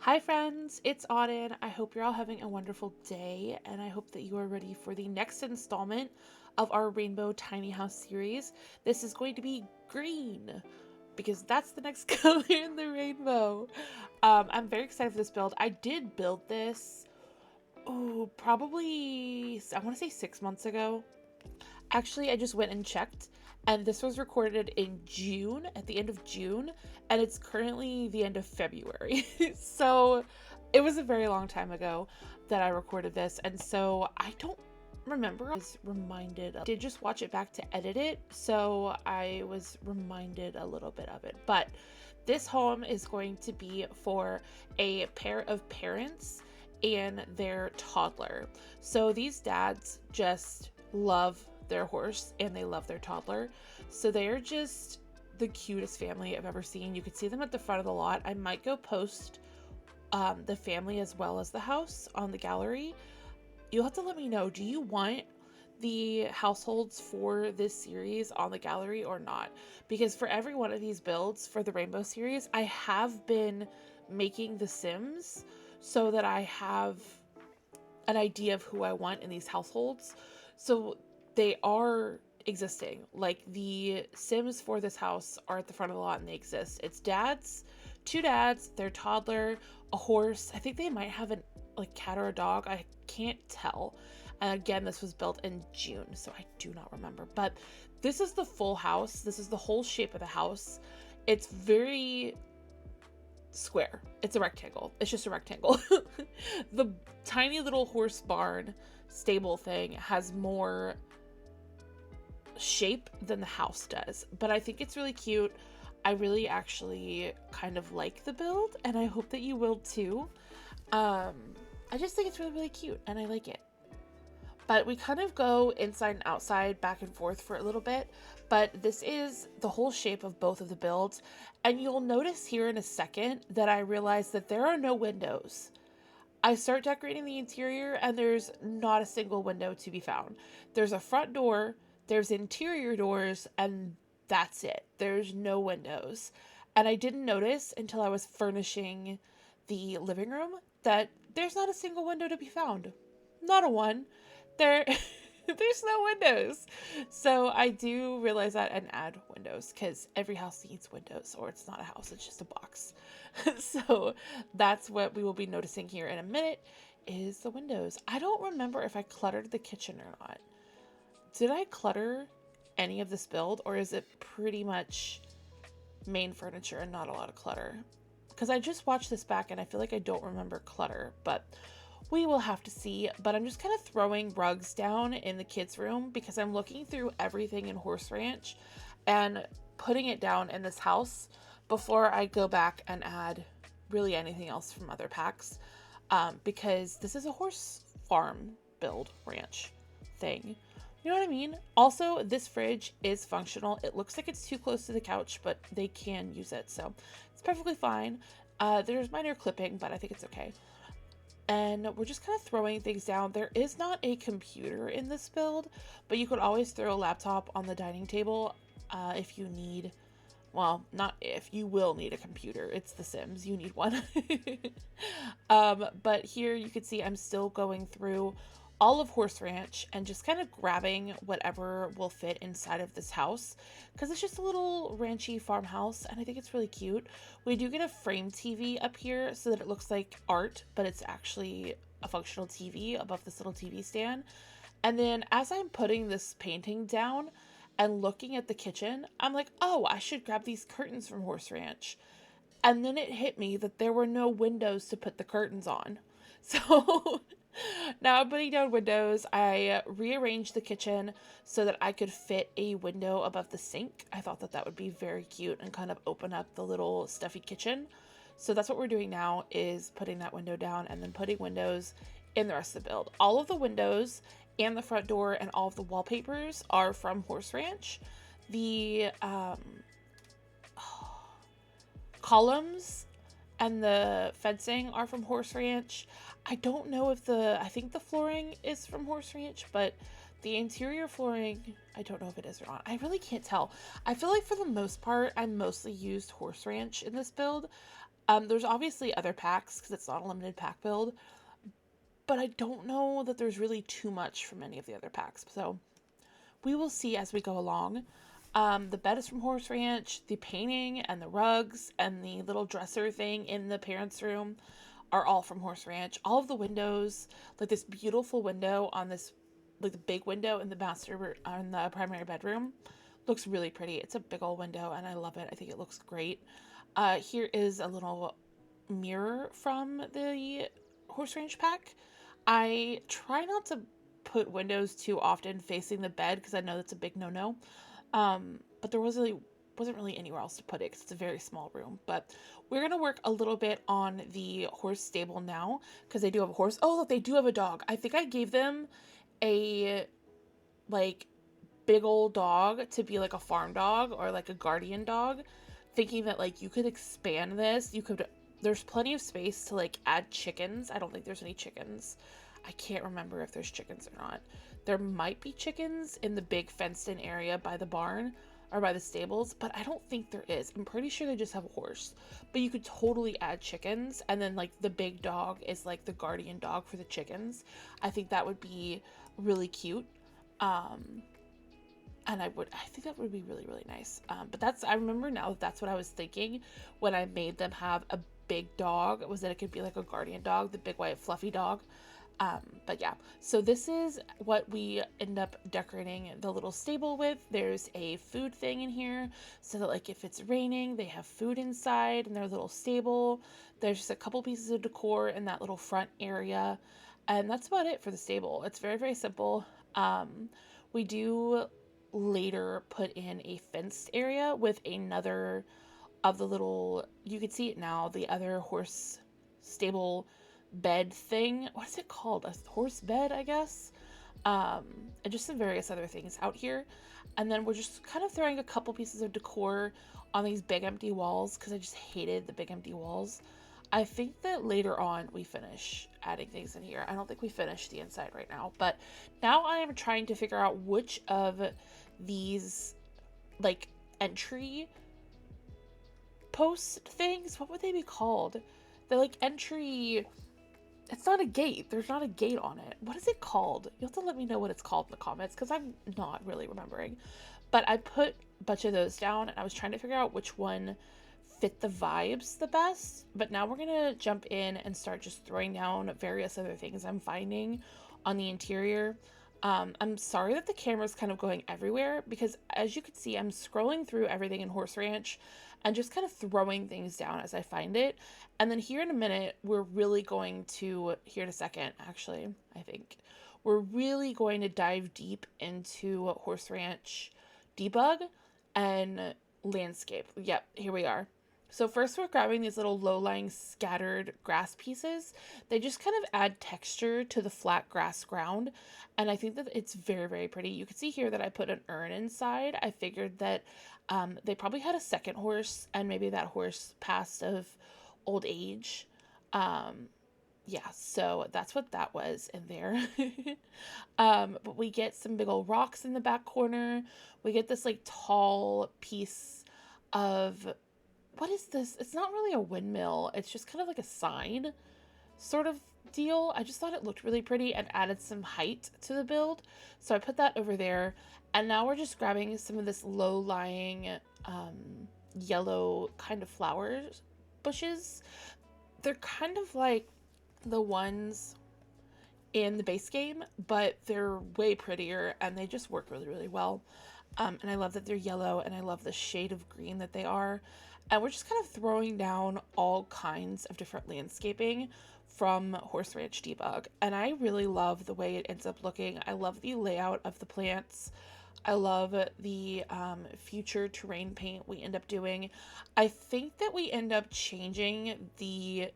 Hi friends, it's Auden. I hope you're all having a wonderful day, and I hope that you are ready for the next installment of our Rainbow Tiny House series. This is going to be green, because that's the next color in the rainbow. I'm very excited for this build. I did build this, probably, I want to say 6 months ago. Actually, I just went and checked, and this was recorded in June, at the end of June, and it's currently the end of February. So it was a very long time ago that I recorded this, and so I don't remember. I was reminded, I did just watch it back to edit it, so I was reminded a little bit of it. But this home is going to be for a pair of parents and their toddler. So these dads just love their horse and they love their toddler. So they're just the cutest family I've ever seen. You can see them at the front of the lot. I might go post the family as well as the house on the gallery. You'll have to let me know, do you want the households for this series on the gallery or not? Because for every one of these builds for the Rainbow series, I have been making the Sims so that I have an idea of who I want in these households. So they are existing. Like the Sims for this house are at the front of the lot and they exist. It's dads, two dads, their toddler, a horse. I think they might have an cat or a dog. I can't tell. And again, this was built in June, so I do not remember. But this is the full house. This is the whole shape of the house. It's very square. It's a rectangle. It's just a rectangle. The tiny little horse barn stable thing has more shape than the house does, but I think it's really cute. I really actually kind of like the build, and I hope that you will too. I just think it's really cute and I like it. But we kind of go inside and outside, back and forth for a little bit, but this is the whole shape of both of the builds. And you'll notice here in a second that I realize that there are no windows. I start decorating the interior and there's not a single window to be found. There's a front door, there's interior doors, and that's it. There's no windows. And I didn't notice until I was furnishing the living room that there's not a single window to be found. Not a one. There there's no windows. So I do realize that and add windows because every house needs windows, or it's not a house, it's just a box. So that's what we will be noticing here in a minute, is the windows. I don't remember if I cluttered the kitchen or not. Did I clutter any of this build, or is it pretty much main furniture and not a lot of clutter? Because I just watched this back and I feel like I don't remember clutter, but we will have to see. But I'm just kind of throwing rugs down in the kids' room because I'm looking through everything in Horse Ranch and putting it down in this house before I go back and add really anything else from other packs, because this is a horse farm build ranch thing. You know what I mean? Also, this fridge is functional. It looks like it's too close to the couch, but they can use it, so it's perfectly fine. There's minor clipping, but I think it's okay. And we're just kind of throwing things down. There is not a computer in this build, but you could always throw a laptop on the dining table if you need. Well, not if, you will need a computer. It's The Sims, you need one. But here you can see I'm still going through all of Horse Ranch and just kind of grabbing whatever will fit inside of this house, because it's just a little ranchy farmhouse and I think it's really cute. We do get a frame TV up here so that it looks like art, but it's actually a functional TV above this little TV stand. And then as I'm putting this painting down and looking at the kitchen, I'm like, oh, I should grab these curtains from Horse Ranch. And then it hit me that there were no windows to put the curtains on. So now I'm putting down windows. I rearranged the kitchen so that I could fit a window above the sink. I thought that that would be very cute and kind of open up the little stuffy kitchen. So that's what we're doing now, is putting that window down and then putting windows in the rest of the build. All of the windows and the front door and all of the wallpapers are from Horse Ranch. The columns and the fencing are from Horse Ranch. I don't know if I think the flooring is from Horse Ranch, but the interior flooring, I don't know if it is or not. I really can't tell. I feel like for the most part, I mostly used Horse Ranch in this build. There's obviously other packs because it's not a limited pack build, but I don't know that there's really too much from any of the other packs. So we will see as we go along. The bed is from Horse Ranch. The painting and the rugs and the little dresser thing in the parents' room are all from Horse Ranch. All of the windows, like this beautiful window on this, like the big window in the in the primary bedroom, looks really pretty. It's a big old window and I love it. I think it looks great. Here is a little mirror from the Horse Ranch pack. I try not to put windows too often facing the bed because I know that's a big no-no. But there wasn't really anywhere else to put it because it's a very small room. But we're gonna work a little bit on the horse stable now because they do have a horse. Oh, look, they do have a dog. I think I gave them a like big old dog to be like a farm dog or like a guardian dog, thinking that like you could expand this. There's plenty of space to like add chickens. I don't think there's any chickens. I can't remember if there's chickens or not. There might be chickens in the big fenced in area by the barn or by the stables, but I don't think there is. I'm pretty sure they just have a horse. But you could totally add chickens, and then like the big dog is like the guardian dog for the chickens. I think that would be really cute. And I think that would be really, really nice. But I remember now that's what I was thinking when I made them have a big dog, was that it could be like a guardian dog, the big white fluffy dog. But yeah, so this is what we end up decorating the little stable with. There's a food thing in here so that like if it's raining, they have food inside in their little stable. There's just a couple pieces of decor in that little front area. And that's about it for the stable. It's very, very simple. We do later put in a fenced area with another of the little, you can see it now, the other horse stable bed thing. What is it called? A horse bed, I guess. And just some various other things out here. And then we're just kind of throwing a couple pieces of decor on these big empty walls because I just hated the big empty walls. I think that later on we finish adding things in here. I don't think we finished the inside right now, but now I am trying to figure out which of these like entry post things, what would they be called? The like entry, it's not a gate. There's not a gate on it. What is it called? You'll have to let me know what it's called in the comments because I'm not really remembering. But I put a bunch of those down and I was trying to figure out which one fit the vibes the best. But now we're gonna jump in and start just throwing down various other things I'm finding on the interior. I'm sorry that the camera's kind of going everywhere because as you can see, I'm scrolling through everything in Horse Ranch and just kind of throwing things down as I find it. And then here in a minute, here in a second, actually, I think, we're really going to dive deep into Horse Ranch debug and landscape. Yep, here we are. So first we're grabbing these little low-lying scattered grass pieces. They just kind of add texture to the flat grass ground. And I think that it's very, very pretty. You can see here that I put an urn inside. I figured that they probably had a second horse and maybe that horse passed of old age. Yeah, so that's what that was in there. But we get some big old rocks in the back corner. We get this like tall piece of, what is this? It's not really a windmill. It's just kind of like a sign sort of deal. I just thought it looked really pretty and added some height to the build. So I put that over there. And now we're just grabbing some of this low-lying yellow kind of flowers bushes. They're kind of like the ones in the base game, but they're way prettier and they just work really, really well. And I love that they're yellow and I love the shade of green that they are. And we're just kind of throwing down all kinds of different landscaping from Horse Ranch Debug. And I really love the way it ends up looking. I love the layout of the plants. I love the future terrain paint we end up doing. I think that we end up changing the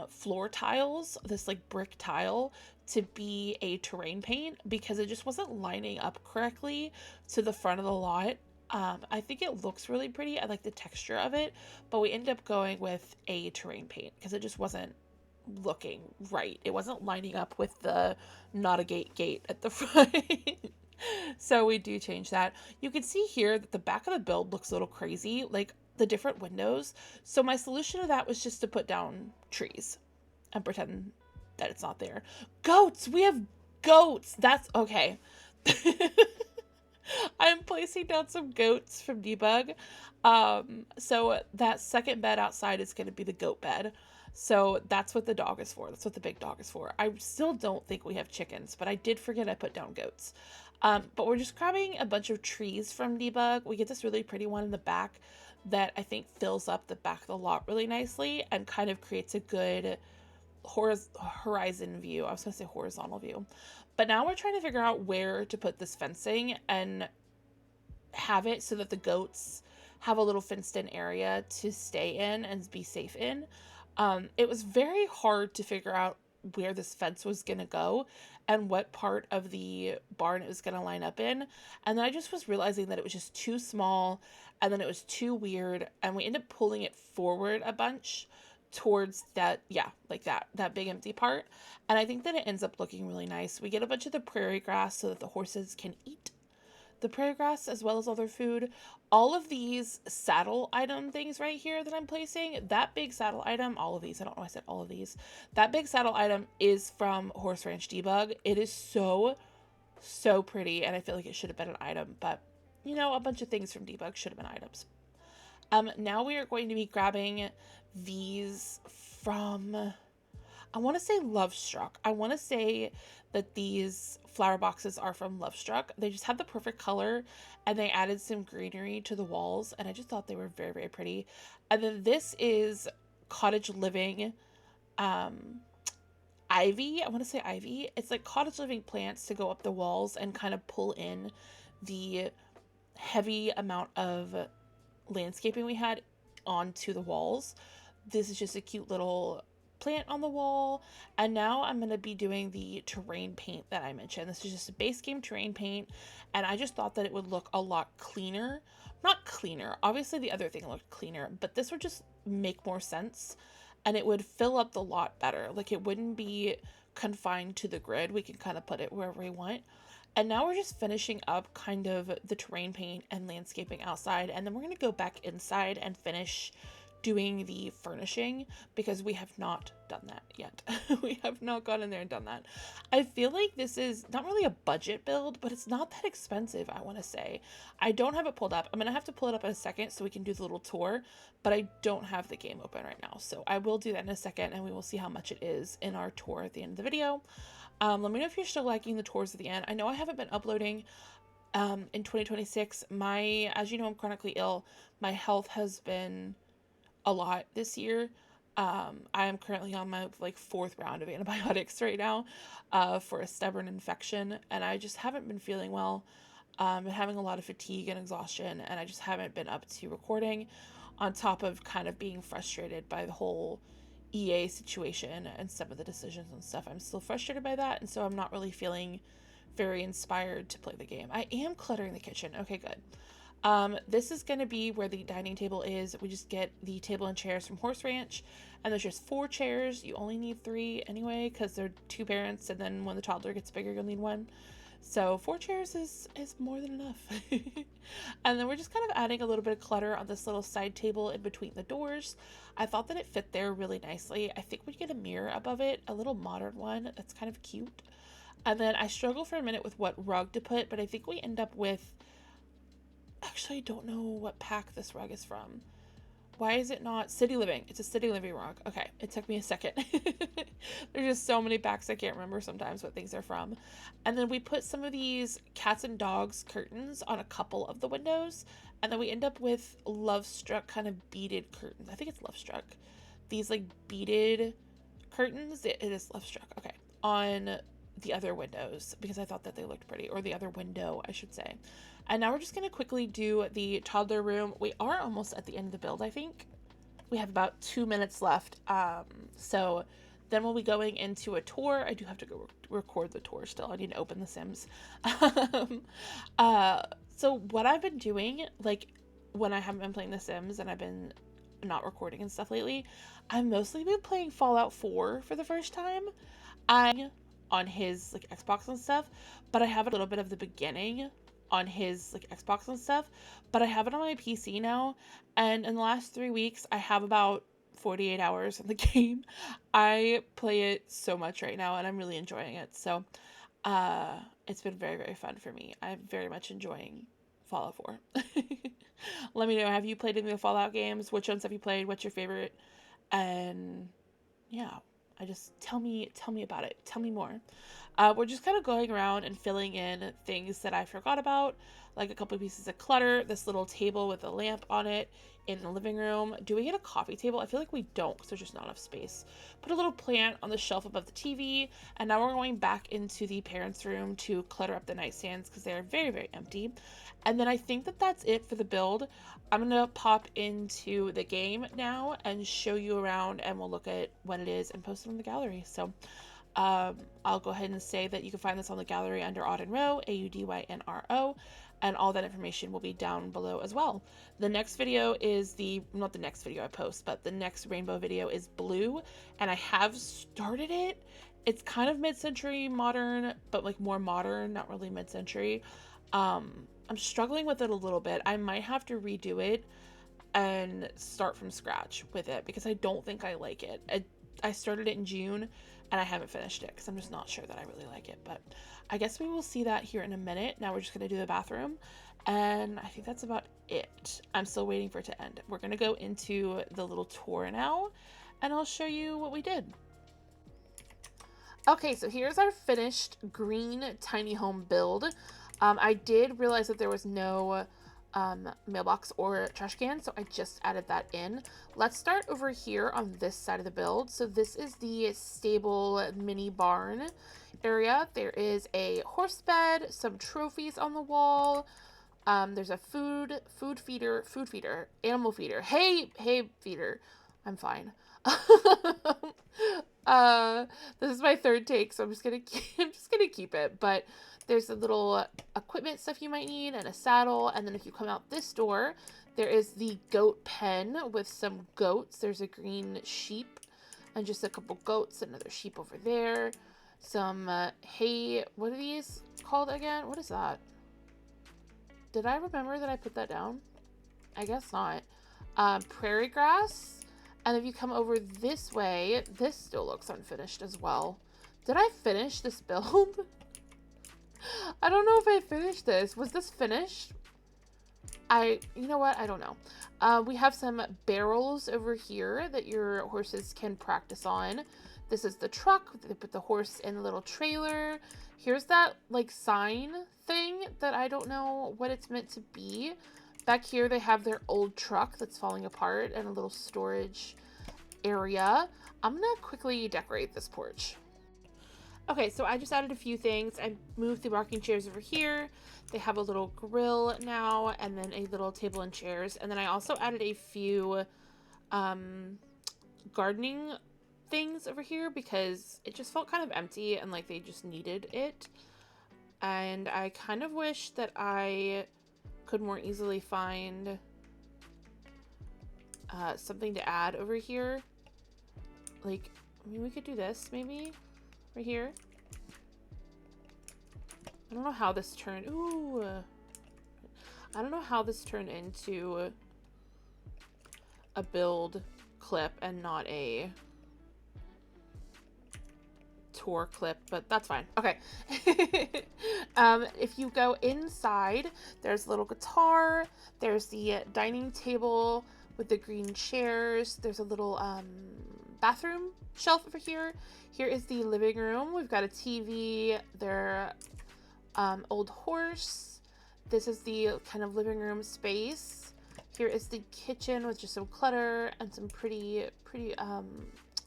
floor tiles, this like brick tile, to be a terrain paint because it just wasn't lining up correctly to the front of the lot. I think it looks really pretty. I like the texture of it, but we ended up going with a terrain paint because it just wasn't looking right. It wasn't lining up with the not a gate at the front. So we do change that. You can see here that the back of the build looks a little crazy. Like the different windows. So my solution to that was just to put down trees and pretend that it's not there. Goats! We have goats! That's okay. I'm placing down some goats from Debug. So that second bed outside is going to be the goat bed. So that's what the dog is for. That's what the big dog is for. I still don't think we have chickens, but I did forget I put down goats. But we're just grabbing a bunch of trees from Debug. We get this really pretty one in the back that I think fills up the back of the lot really nicely and kind of creates a good horizon view. I was going to say horizontal view. But now we're trying to figure out where to put this fencing and have it so that the goats have a little fenced in area to stay in and be safe in. It was very hard to figure out where this fence was going to go and what part of the barn it was going to line up in. And then I just was realizing that it was just too small and then it was too weird. And we ended up pulling it forward a bunch towards that, yeah, like that big empty part. And I think that it ends up looking really nice. We get a bunch of the prairie grass so that the horses can eat the prairie grass as well as other food. All of these saddle item things right here that I'm placing, that big saddle item, all of these, I don't know why I said all of these, that big saddle item is from Horse Ranch Debug. It is so pretty, and I feel like it should have been an item, but you know, a bunch of things from Debug should have been items. Now we are going to be grabbing these from, I want to say Lovestruck. I want to say that these flower boxes are from Lovestruck. They just had the perfect color and they added some greenery to the walls and I just thought they were very, very pretty. And then this is Cottage Living ivy. I want to say ivy. It's like Cottage Living plants to go up the walls and kind of pull in the heavy amount of landscaping we had onto the walls. This is just a cute little plant on the wall. And now I'm going to be doing the terrain paint that I mentioned. This is just a base game terrain paint, and I just thought that it would look a lot cleaner. Not cleaner, obviously the other thing looked cleaner, but this would just make more sense and it would fill up the lot better. Like it wouldn't be confined to the grid. We can kind of put it wherever we want. And now we're just finishing up kind of the terrain paint and landscaping outside, and then we're going to go back inside and finish doing the furnishing because we have not done that yet. We have not gone in there and done that. I feel like this is not really a budget build, but it's not that expensive, I want to say. I don't have it pulled up. I'm going to have to pull it up in a second so we can do the little tour, but I don't have the game open right now. So I will do that in a second and we will see how much it is in our tour at the end of the video. Let me know if you're still liking the tours at the end. I know I haven't been uploading in 2026. As you know, I'm chronically ill. My health has been a lot this year. I am currently on my like 4th round of antibiotics right now for a stubborn infection, and I just haven't been feeling well. Been having a lot of fatigue and exhaustion, and I just haven't been up to recording, on top of kind of being frustrated by the whole EA situation and some of the decisions and stuff. I'm still frustrated by that, and so I'm not really feeling very inspired to play the game. I am cluttering the kitchen. Okay, good. This is going to be where the dining table is. We just get the table and chairs from Horse Ranch, and there's just 4 chairs. You only need 3 anyway because they're 2 parents, and then when the toddler gets bigger you'll need 1. So 4 chairs is more than enough. And then we're just kind of adding a little bit of clutter on this little side table in between the doors. I thought that it fit there really nicely. I think we get a mirror above it, a little modern one that's kind of cute. And then I struggle for a minute with what rug to put, but I think we end up with, actually I don't know what pack this rug is from. Why is it not City Living? It's a City Living rug. Okay, it took me a second. There's just so many packs I can't remember sometimes what things are from. And then we put some of these cats and dogs curtains on a couple of the windows, and then we end up with Lovestruck kind of beaded curtains. I think it's Lovestruck. These like beaded curtains. It is Lovestruck. Okay, on the other windows because I thought that they looked pretty, or the other window I should say. And now we're just going to quickly do the toddler room. We are almost at the end of the build, I think. We have about 2 minutes left. So then we'll be going into a tour. I do have to go record the tour still. I need to open the Sims. So what I've been doing, like when I haven't been playing the Sims and I've been not recording and stuff lately, I've mostly been playing Fallout 4 for the first time. I'm on his like Xbox and stuff, but I have a little bit of the beginning on his like Xbox and stuff, but I have it on my PC now, and in the last 3 weeks I have about 48 hours in the game. I play it so much right now and I'm really enjoying it. So it's been very, very fun for me. I'm very much enjoying Fallout 4. Let me know, have you played any of the Fallout games? Which ones have you played? What's your favorite? And yeah, I just tell me about it. Tell me more. We're just kind of going around and filling in things that I forgot about, like a couple of pieces of clutter, this little table with a lamp on it in the living room. Do we get a coffee table? I feel like we don't because there's just not enough space. Put a little plant on the shelf above the TV, and now we're going back into the parents' room to clutter up the nightstands because they're very, very empty. And then I think that that's it for the build. I'm going to pop into the game now and show you around, and we'll look at what it is and post it on the gallery. So I'll go ahead and say that you can find this on the gallery under AudynRo, AudynRo, and all that information will be down below as well. The next video is not the next video I post, but the next rainbow video is blue, and I have started it. It's kind of mid-century modern, but like more modern, not really mid-century. I'm struggling with it a little bit. I might have to redo it and start from scratch with it because I don't think I like it. I started it in June and I haven't finished it because I'm just not sure that I really like it, but I guess we will see that here in a minute. Now we're just going to do the bathroom, and I think that's about it. I'm still waiting for it to end. We're going to go into the little tour now, and I'll show you what we did. Okay, so here's our finished green tiny home build. I did realize that there was no mailbox or trash can, so I just added that in. Let's start over here on this side of the build. So this is the stable mini barn area. There is a horse bed, some trophies on the wall. There's a food feeder, animal feeder, hay feeder. I'm fine. This is my third take, so I'm just gonna keep it. But there's a little equipment stuff you might need and a saddle. And then if you come out this door, there is the goat pen with some goats. There's a green sheep and just a couple goats, another sheep over there. Some hay, what are these called again? What is that? Did I remember that I put that down? I guess not. Prairie grass. And if you come over this way, this still looks unfinished as well. Did I finish this build? I don't know if I finished this. Was this finished? You know what? I don't know. We have some barrels over here that your horses can practice on. This is the truck. They put the horse in the little trailer. Here's that like sign thing that I don't know what it's meant to be. Back here, they have their old truck that's falling apart and a little storage area. I'm gonna quickly decorate this porch. Okay, so I just added a few things. I moved the rocking chairs over here. They have a little grill now, and then a little table and chairs. And then I also added a few gardening things over here because it just felt kind of empty and like they just needed it. And I kind of wish that I could more easily find something to add over here. Like, I mean, we could do this maybe right here. I don't know how this turned. Ooh, I don't know how this turned into a build clip and not a tour clip, but that's fine. Okay. If you go inside, there's a little guitar. There's the dining table with the green chairs. There's a little bathroom shelf over here. Here is the living room. We've got a TV, their old horse. This is the kind of living room space. Here is the kitchen with just some clutter and some pretty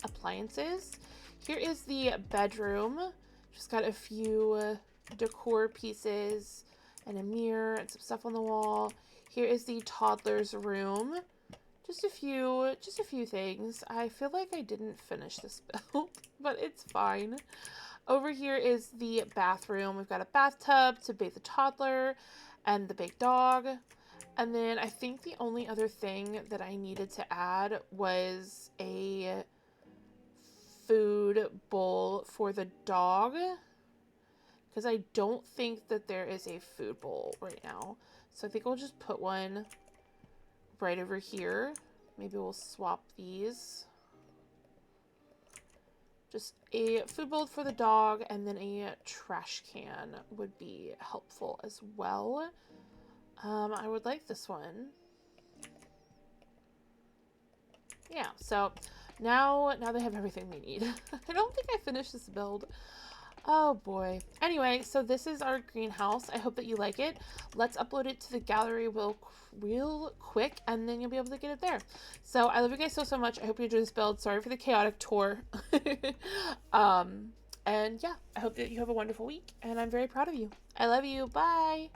appliances. Here is the bedroom. Just got a few decor pieces and a mirror and some stuff on the wall. Here is the toddler's room. Just a few things. I feel like I didn't finish this build, but it's fine. Over here is the bathroom. We've got a bathtub to bathe the toddler and the big dog. And then I think the only other thing that I needed to add was a food bowl for the dog, because I don't think that there is a food bowl right now. So I think we'll just put one right over here. Maybe we'll swap these. Just a food bowl for the dog, and then a trash can would be helpful as well. I would like this one. Yeah, so now they have everything they need. I don't think I finished this build. Oh boy. Anyway, so this is our greenhouse. I hope that you like it. Let's upload it to the gallery real quick, and then you'll be able to get it there. So I love you guys so much. I hope you enjoyed this build. Sorry for the chaotic tour. And yeah, I hope that you have a wonderful week, and I'm very proud of you. I love you. Bye.